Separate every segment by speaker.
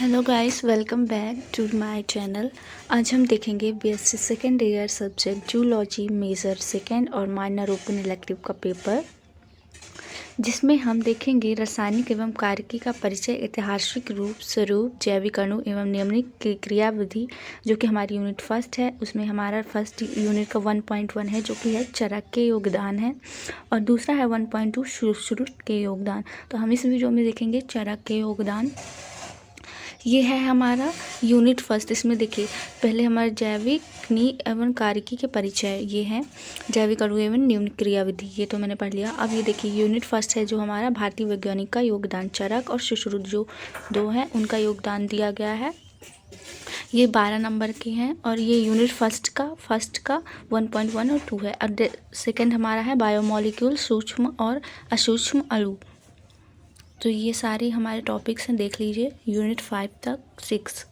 Speaker 1: Hello guys, welcome back to my channel. आज हम देखेंगे BSc second year subject zoology major second और minor open elective का paper, जिसमें हम देखेंगे रासायनिक एवं कार्यकी का परिचय, ऐतिहासिक रूप, स्वरूप, जैविक अणु एवं नियमनिक की क्रियाविधि, जो कि हमारी यूनिट फर्स्ट है। उसमें हमारा फर्स्ट यूनिट का 1.1 है, जो कि है चरक के योगदान है, और दूसरा है 1.2 शुष्क के योगदान। तो हम इस वीडियो में देखेंगे चरक के योगदान। ये है हमारा यूनिट फर्स्ट। इसमें देखिए, पहले हमारा जैविक एवं कार्यकी के परिचय, ये है जैविक अणु एवं निम्न क्रियाविधि, ये तो मैंने पढ़ लिया। अब ये देखिए यूनिट फर्स्ट है, जो हमारा भारतीय वैज्ञानिक का योगदान, चरक और सुश्रुत जो दो हैं उनका योगदान दिया गया है। ये 12 नंबर के हैं, और ये यूनिट फर्स्ट का 1.1 और 2 है। और सेकेंड हमारा है बायोमोलिक्यूल, सूक्ष्म और असूक्ष्म अणु। तो ये सारे हमारे टॉपिक्स हैं, देख लीजिए यूनिट 5 तक 6।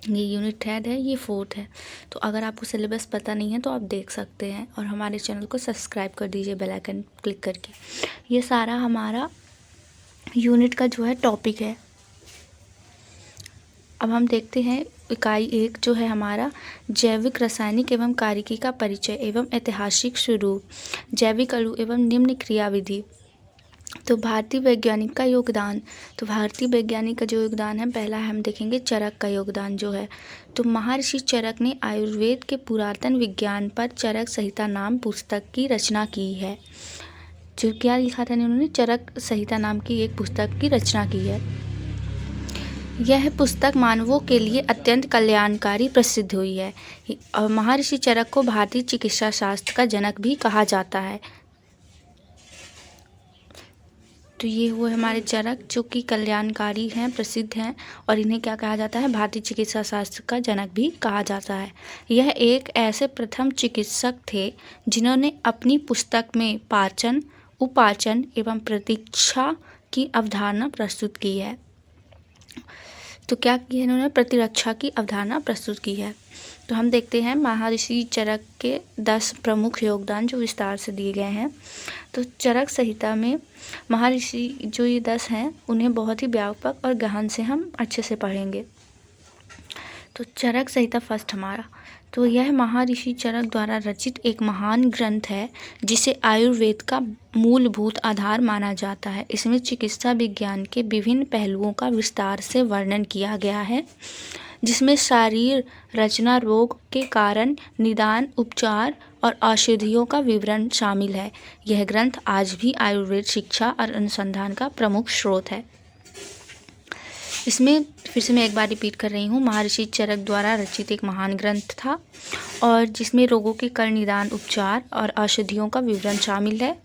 Speaker 1: ये यूनिट 3 है, ये 4 है। तो अगर आपको सिलेबस पता नहीं है तो आप देख सकते हैं, और हमारे चैनल को सब्सक्राइब कर दीजिए बेल आइकन क्लिक करके। ये सारा हमारा यूनिट का जो है टॉपिक है। अब हम देखते हैं इकाई 1, जो है हमारा जैविक, रासायनिक एवं कार्यकी का परिचय एवं ऐतिहासिक स्वरूप, जैविक अणु एवं निम्न क्रियाविधि। तो भारतीय वैज्ञानिक का योगदान, तो भारतीय वैज्ञानिक का जो योगदान है, पहला हम देखेंगे चरक का योगदान जो है। तो महर्षि चरक ने आयुर्वेद के पुरातन विज्ञान पर चरक संहिता नाम पुस्तक की रचना की है। जो क्या लिखा था उन्होंने, चरक संहिता नाम की एक पुस्तक की रचना की है। यह पुस्तक मानवों के लिए अत्यंत कल्याणकारी प्रसिद्ध हुई है, और महर्षि चरक को भारतीय चिकित्सा शास्त्र का जनक भी कहा जाता है। तो ये हुए हमारे चरक, जो कि कल्याणकारी हैं, प्रसिद्ध हैं, और इन्हें क्या कहा जाता है, भारतीय चिकित्सा शास्त्र का जनक भी कहा जाता है। यह एक ऐसे प्रथम चिकित्सक थे जिन्होंने अपनी पुस्तक में पाचन, उपाचन एवं प्रतीक्षा की अवधारणा प्रस्तुत की है। तो क्या किया इन्होंने, प्रतिरक्षा की अवधारणा प्रस्तुत की है। तो हम देखते हैं महर्षि चरक के 10 प्रमुख योगदान, जो विस्तार से दिए गए हैं। तो चरक संहिता में महर्षि जो ये 10 हैं, उन्हें बहुत ही व्यापक और गहन से हम अच्छे से पढ़ेंगे। तो चरक संहिता फर्स्ट हमारा, तो यह महर्षि चरक द्वारा रचित एक महान ग्रंथ है, जिसे आयुर्वेद का मूलभूत आधार माना जाता है। इसमें चिकित्सा विज्ञान के विभिन्न पहलुओं का विस्तार से वर्णन किया गया है, जिसमें शरीर रचना, रोग के कारण, निदान, उपचार और औषधियों का विवरण शामिल है। यह ग्रंथ आज भी आयुर्वेद शिक्षा और अनुसंधान का प्रमुख स्रोत है। इसमें फिर से मैं एक बार रिपीट कर रही हूँ, महर्षि चरक द्वारा रचित एक महान ग्रंथ था, और जिसमें रोगों के कारण, निदान, उपचार और औषधियों का विवरण शामिल है,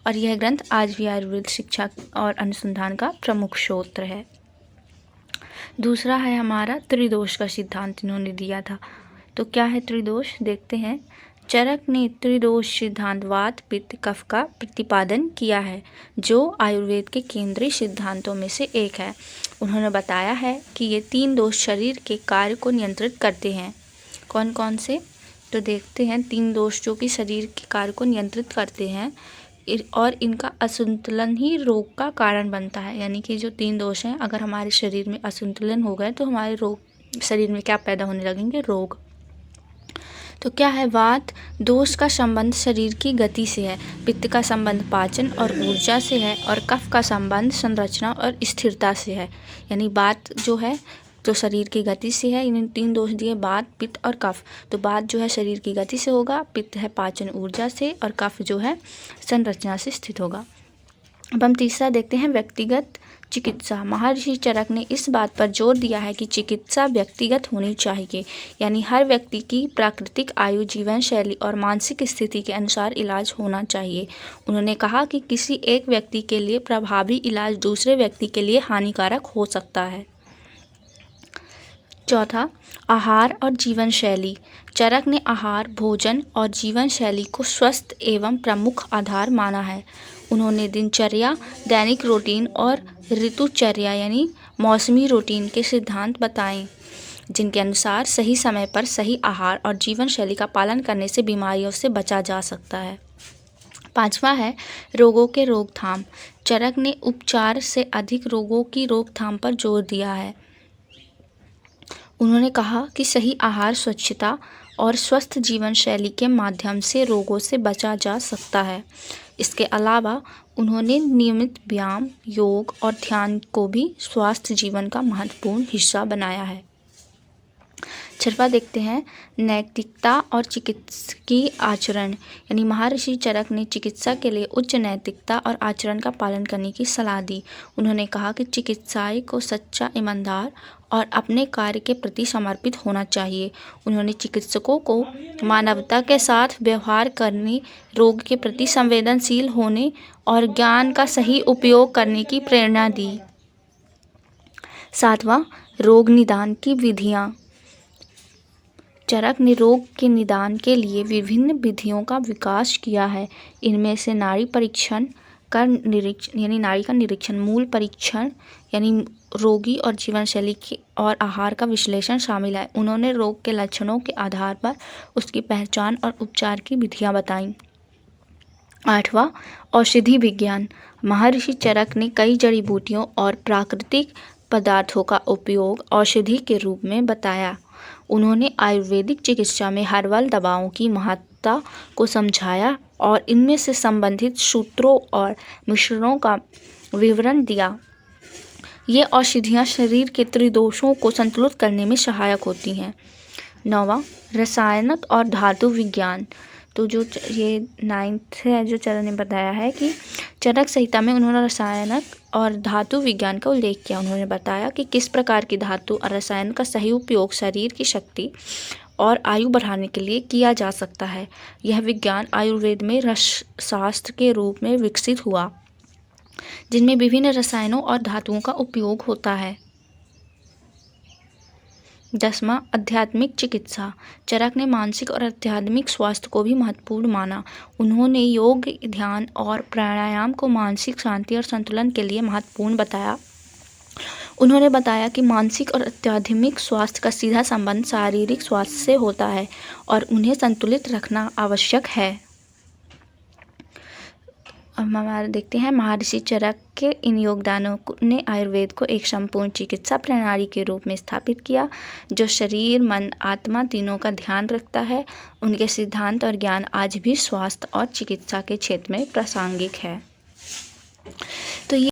Speaker 1: और यह ग्रंथ आज भी आयुर्वेद शिक्षा और अनुसंधान का प्रमुख स्रोत है। दूसरा है हमारा त्रिदोष का सिद्धांत इन्होंने दिया था। तो क्या है त्रिदोष, देखते हैं। चरक ने त्रिदोष सिद्धांत, वात, पित्त, कफ का प्रतिपादन किया है, जो आयुर्वेद के केंद्रीय सिद्धांतों में से एक है। उन्होंने बताया है कि ये 3 दोष शरीर के कार्य को नियंत्रित करते हैं। कौन कौन से, तो देखते हैं। 3 दोष जो कि शरीर के कार्य को नियंत्रित करते हैं, और इनका असंतुलन ही रोग का कारण बनता है। यानी कि जो 3 दोष हैं, अगर हमारे शरीर में असंतुलन हो गए तो हमारे रोग, शरीर में क्या पैदा होने लगेंगे, रोग। तो क्या है, वात दोष का संबंध शरीर की गति से है, पित्त का संबंध पाचन और ऊर्जा से है, और कफ का संबंध संरचना और स्थिरता से है। यानी वात जो है तो शरीर की गति से है। इन्हें 3 दोष दिए, वात, पित्त और कफ। तो वात जो है शरीर की गति से होगा, पित्त है पाचन ऊर्जा से, और कफ जो है संरचना से स्थित होगा। अब हम तीसरा देखते हैं, व्यक्तिगत चिकित्सा। महर्षि चरक ने इस बात पर जोर दिया है कि चिकित्सा व्यक्तिगत होनी चाहिए, यानी हर व्यक्ति की प्राकृतिक आयु, जीवन शैली और मानसिक स्थिति के अनुसार इलाज होना चाहिए। उन्होंने कहा कि किसी एक व्यक्ति के लिए प्रभावी इलाज दूसरे व्यक्ति के लिए हानिकारक हो सकता है। चौथा, आहार और जीवन शैली। चरक ने आहार, भोजन और जीवन शैली को स्वस्थ एवं प्रमुख आधार माना है। उन्होंने दिनचर्या, दैनिक रूटीन और ऋतुचर्या यानी मौसमी रूटीन के सिद्धांत बताए, जिनके अनुसार सही समय पर सही आहार और जीवन शैली का पालन करने से बीमारियों से बचा जा सकता है। 5वां है रोगों के रोकथाम। चरक ने उपचार से अधिक रोगों की रोकथाम पर जोर दिया है। उन्होंने कहा कि सही आहार, स्वच्छता और स्वस्थ जीवन शैली के माध्यम से रोगों से बचा जा सकता है। इसके अलावा उन्होंने नियमित व्यायाम, योग और ध्यान को भी स्वास्थ्य जीवन का महत्वपूर्ण हिस्सा बनाया है। 6वां देखते हैं, नैतिकता और चिकित्सकीय आचरण। यानी महर्षि चरक ने चिकित्सा के लिए उच्च नैतिकता और आचरण का पालन करने की सलाह दी। उन्होंने कहा कि चिकित्साई को सच्चा, ईमानदार और अपने कार्य के प्रति समर्पित होना चाहिए। उन्होंने चिकित्सकों को मानवता के साथ व्यवहार करने, रोग के प्रति संवेदनशील होने और ज्ञान का सही उपयोग करने की प्रेरणा दी। 7वां, रोग निदान की विधियाँ। चरक ने रोग के निदान के लिए विभिन्न विधियों का विकास किया है। इनमें से नाड़ी परीक्षण का निरीक्षण, मूल परीक्षण यानी रोगी और जीवन शैली और आहार का विश्लेषण शामिल है। उन्होंने रोग के लक्षणों के आधार पर उसकी पहचान और उपचार की विधियां बताईं। 8वां, औषधि विज्ञान। महर्षि चरक ने कई जड़ी बूटियों और प्राकृतिक पदार्थों का उपयोग औषधि के रूप में बताया। उन्होंने आयुर्वेदिक चिकित्सा में हर्बल दवाओं की महत्ता को समझाया और इनमें से संबंधित सूत्रों और मिश्रणों का विवरण दिया। ये औषधियाँ शरीर के त्रिदोषों को संतुलित करने में सहायक होती हैं। 9वां, रसायनक और धातु विज्ञान। तो जो ये 9th है, जो चरक ने बताया है कि चरक संहिता में उन्होंने रसायनक और धातु विज्ञान का उल्लेख किया। उन्होंने बताया कि किस प्रकार की धातु और रसायन का सही उपयोग शरीर की शक्ति और आयु बढ़ाने के लिए किया जा सकता है। यह विज्ञान आयुर्वेद में रसशास्त्र के रूप में विकसित हुआ, जिनमें विभिन्न रसायनों और धातुओं का उपयोग होता है। 10वां, आध्यात्मिक चिकित्सा। चरक ने मानसिक और आध्यात्मिक स्वास्थ्य को भी महत्वपूर्ण माना। उन्होंने योग, ध्यान और प्राणायाम को मानसिक शांति और संतुलन के लिए महत्वपूर्ण बताया। उन्होंने बताया कि मानसिक और आध्यात्मिक स्वास्थ्य का सीधा संबंध शारीरिक स्वास्थ्य से होता है और उन्हें संतुलित रखना आवश्यक है। अब हमारा देखते हैं, महर्षि चरक के इन योगदानों ने आयुर्वेद को एक संपूर्ण चिकित्सा प्रणाली के रूप में स्थापित किया, जो शरीर, मन, आत्मा तीनों का ध्यान रखता है। उनके सिद्धांत और ज्ञान आज भी स्वास्थ्य और चिकित्सा के क्षेत्र में प्रासंगिक है। तो ये